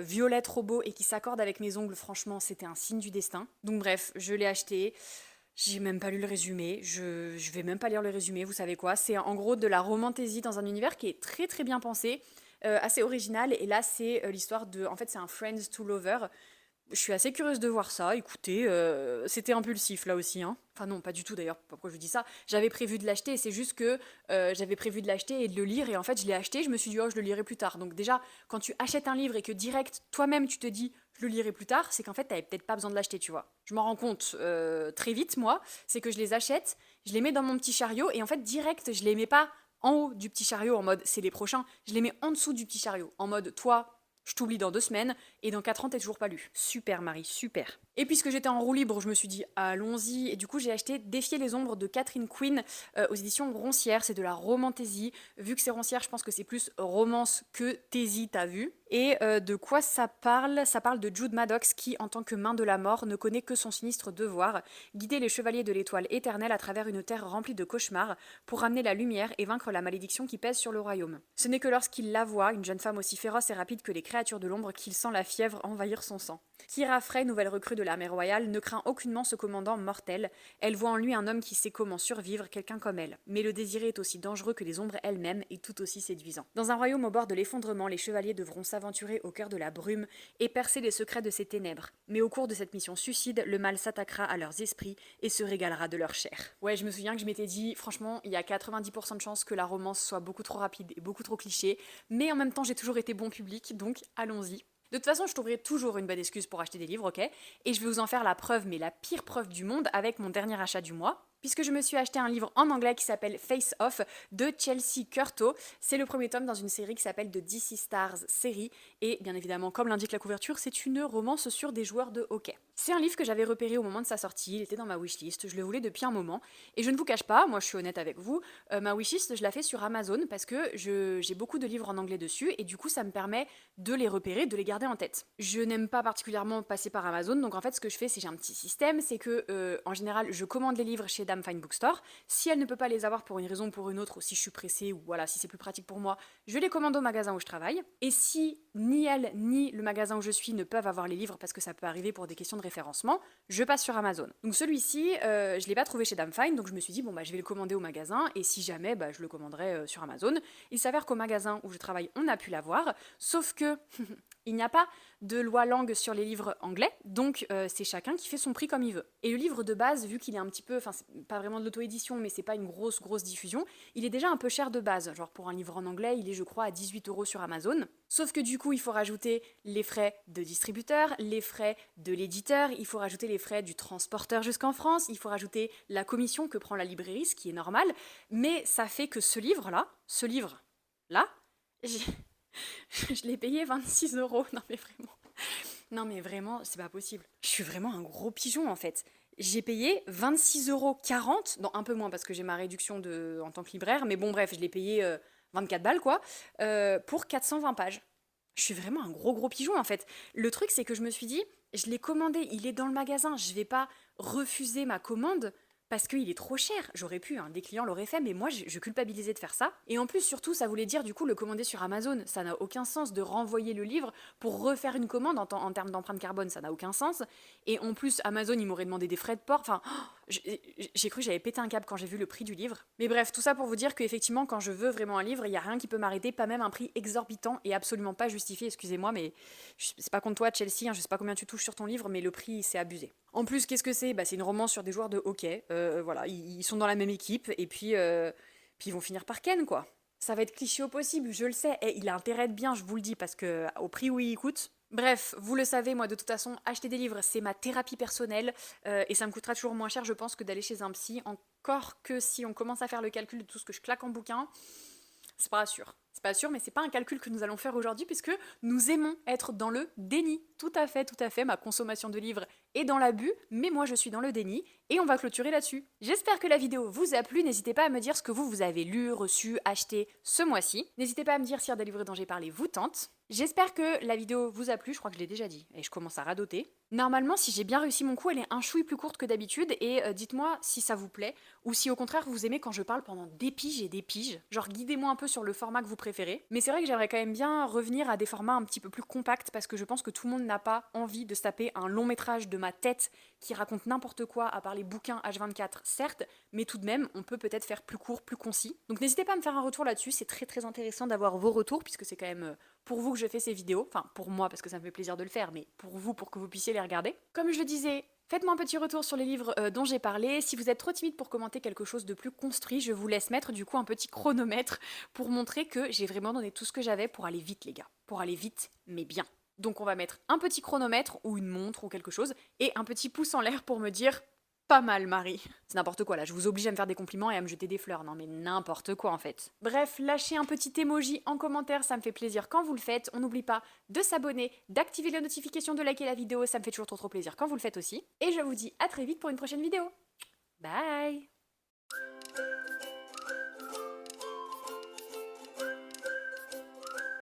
violette robot et qui s'accorde avec mes ongles. Franchement, c'était un signe du destin. Donc bref, je l'ai acheté. J'ai même pas lu le résumé, je vais même pas lire le résumé, vous savez quoi. C'est en gros de la romantaisie dans un univers qui est très très bien pensé, assez original. Et là, c'est l'histoire de. En fait, c'est un Friends to Lover. Je suis assez curieuse de voir ça. Écoutez, c'était impulsif là aussi, hein. Enfin non, pas du tout d'ailleurs. Pourquoi je vous dis ça? J'avais prévu de l'acheter. C'est juste que j'avais prévu de l'acheter et de le lire. Et en fait, je l'ai acheté. Je me suis dit, oh, je le lirai plus tard. Donc déjà, quand tu achètes un livre et que direct, toi-même, tu te dis, je le lirai plus tard, c'est qu'en fait, t'avais peut-être pas besoin de l'acheter, tu vois. Je m'en rends compte très vite, moi. C'est que je les achète, je les mets dans mon petit chariot. Et en fait, direct, je les mets pas en haut du petit chariot en mode c'est les prochains. Je les mets en dessous du petit chariot en mode toi, je t'oublie dans 2 semaines, et dans 4 ans, t'es toujours pas lu. Super, Marie, super. Et puisque j'étais en roue libre, je me suis dit, allons-y. Et du coup, j'ai acheté Défier les ombres de Catherine Quinn aux éditions Roncière. C'est de la romantaisie. Vu que c'est Roncière, je pense que c'est plus romance que taisie, t'as vu. Et de quoi ça parle? Ça parle de Jude Maddox qui, en tant que main de la mort, ne connaît que son sinistre devoir, guider les chevaliers de l'étoile éternelle à travers une terre remplie de cauchemars pour ramener la lumière et vaincre la malédiction qui pèse sur le royaume. Ce n'est que lorsqu'il la voit, une jeune femme aussi féroce et rapide que les créatures de l'ombre, qu'il sent la fièvre envahir son sang. Kira Frey, nouvelle recrue de l'armée royale, ne craint aucunement ce commandant mortel. Elle voit en lui un homme qui sait comment survivre, quelqu'un comme elle. Mais le désiré est aussi dangereux que les ombres elles-mêmes et tout aussi séduisant. Dans un royaume au bord de l'effondrement, les chevaliers devront s'aventurer au cœur de la brume et percer les secrets de ces ténèbres. Mais au cours de cette mission suicide, le mal s'attaquera à leurs esprits et se régalera de leur chair. Ouais, je me souviens que je m'étais dit, franchement, il y a 90% de chances que la romance soit beaucoup trop rapide et beaucoup trop cliché, mais en même temps, j'ai toujours été bon public, donc allons-y. De toute façon, je trouverai toujours une bonne excuse pour acheter des livres, ok? Et je vais vous en faire la preuve, mais la pire preuve du monde, avec mon dernier achat du mois, puisque je me suis acheté un livre en anglais qui s'appelle Face Off de Chelsea Curto. C'est le premier tome dans une série qui s'appelle The DC Stars série. Et bien évidemment, comme l'indique la couverture, c'est une romance sur des joueurs de hockey. C'est un livre que j'avais repéré au moment de sa sortie, il était dans ma wishlist, je le voulais depuis un moment. Et je ne vous cache pas, moi je suis honnête avec vous, ma wishlist je la fais sur Amazon parce que j'ai beaucoup de livres en anglais dessus et du coup ça me permet de les repérer, de les garder en tête. Je n'aime pas particulièrement passer par Amazon, donc en fait ce que je fais c'est j'ai un petit système, c'est que en général je commande les livres chez Dame Fine Bookstore. Si elle ne peut pas les avoir pour une raison ou pour une autre, ou si je suis pressée, ou voilà, si c'est plus pratique pour moi, je les commande au magasin où je travaille. Et si ni elle ni le magasin où je suis ne peuvent avoir les livres parce que ça peut arriver pour des questions de référencement, je passe sur Amazon. Donc celui-ci, je l'ai pas trouvé chez Dame Fine, donc je me suis dit bon bah je vais le commander au magasin et si jamais bah, je le commanderai sur Amazon. Il s'avère qu'au magasin où je travaille, on a pu l'avoir, sauf que il n'y a pas de loi langue sur les livres anglais, donc c'est chacun qui fait son prix comme il veut. Et le livre de base, vu qu'il est un petit peu, enfin pas vraiment de l'auto-édition, mais c'est pas une grosse diffusion, il est déjà un peu cher de base. Genre pour un livre en anglais, il est je crois à 18 € sur Amazon. Sauf que du coup, il faut rajouter les frais de distributeur, les frais de l'éditeur, il faut rajouter les frais du transporteur jusqu'en France, il faut rajouter la commission que prend la librairie, ce qui est normal. Mais ça fait que ce livre-là, j'ai- je l'ai payé 26 €. Non mais vraiment, c'est pas possible. Je suis vraiment un gros pigeon en fait. J'ai payé 26,40 €, non un peu moins parce que j'ai ma réduction en tant que libraire, mais bon bref, je l'ai payé 24 balles quoi, pour 420 pages. Je suis vraiment un gros pigeon en fait. Le truc c'est que je me suis dit, je l'ai commandé, il est dans le magasin, je vais pas refuser ma commande parce qu'il est trop cher. J'aurais pu, hein, des clients l'auraient fait, mais moi je culpabilisais de faire ça. Et en plus surtout ça voulait dire du coup le commander sur Amazon. Ça n'a aucun sens de renvoyer le livre pour refaire une commande en termes d'empreinte carbone, ça n'a aucun sens. Et en plus Amazon il m'aurait demandé des frais de port, enfin j'ai cru que j'avais pété un câble quand j'ai vu le prix du livre. Mais bref, tout ça pour vous dire qu'effectivement quand je veux vraiment un livre, il n'y a rien qui peut m'arrêter, pas même un prix exorbitant et absolument pas justifié, excusez-moi, mais c'est pas contre toi Chelsea, hein, je sais pas combien tu touches sur ton livre, mais le prix c'est abusé. En plus, qu'est-ce que c'est? Bah, c'est une romance sur des joueurs de hockey. Voilà, ils sont dans la même équipe et puis ils vont finir par ken, quoi. Ça va être cliché au possible, je le sais. Et il a intérêt de bien, je vous le dis, parce que au prix où il coûte. Bref, vous le savez, moi de toute façon, acheter des livres, c'est ma thérapie personnelle et ça me coûtera toujours moins cher, je pense, que d'aller chez un psy. Encore que si on commence à faire le calcul de tout ce que je claque en bouquin, c'est pas sûr. C'est pas sûr, mais c'est pas un calcul que nous allons faire aujourd'hui puisque nous aimons être dans le déni. Tout à fait, tout à fait. Ma consommation de livres est dans l'abus, mais moi je suis dans le déni et on va clôturer là-dessus. J'espère que la vidéo vous a plu. N'hésitez pas à me dire ce que vous avez lu, reçu, acheté ce mois-ci. N'hésitez pas à me dire si un des livres dont j'ai parlé vous tente. J'espère que la vidéo vous a plu, je crois que je l'ai déjà dit, et je commence à radoter. Normalement, si j'ai bien réussi mon coup, elle est un chouille plus courte que d'habitude, et dites-moi si ça vous plaît, ou si au contraire vous aimez quand je parle pendant des piges et des piges. Genre guidez-moi un peu sur le format que vous préférez. Mais c'est vrai que j'aimerais quand même bien revenir à des formats un petit peu plus compacts, parce que je pense que tout le monde n'a pas envie de se taper un long métrage de ma tête qui raconte n'importe quoi à part les bouquins H24, certes, mais tout de même, on peut peut-être faire plus court, plus concis. Donc n'hésitez pas à me faire un retour là-dessus, c'est très intéressant d'avoir vos retours, puisque c'est quand même pour vous que je fais ces vidéos, enfin pour moi parce que ça me fait plaisir de le faire, mais pour vous pour que vous puissiez les regarder. Comme je le disais, faites-moi un petit retour sur les livres dont j'ai parlé. Si vous êtes trop timide pour commenter quelque chose de plus construit, je vous laisse mettre du coup un petit chronomètre pour montrer que j'ai vraiment donné tout ce que j'avais pour aller vite les gars. Pour aller vite, mais bien. Donc on va mettre un petit chronomètre ou une montre ou quelque chose et un petit pouce en l'air pour me dire pas mal, Marie. C'est n'importe quoi là, je vous oblige à me faire des compliments et à me jeter des fleurs. Non mais n'importe quoi en fait. Bref, lâchez un petit emoji en commentaire, ça me fait plaisir quand vous le faites. On n'oublie pas de s'abonner, d'activer les notifications, de liker la vidéo, ça me fait toujours trop plaisir quand vous le faites aussi. Et je vous dis à très vite pour une prochaine vidéo. Bye!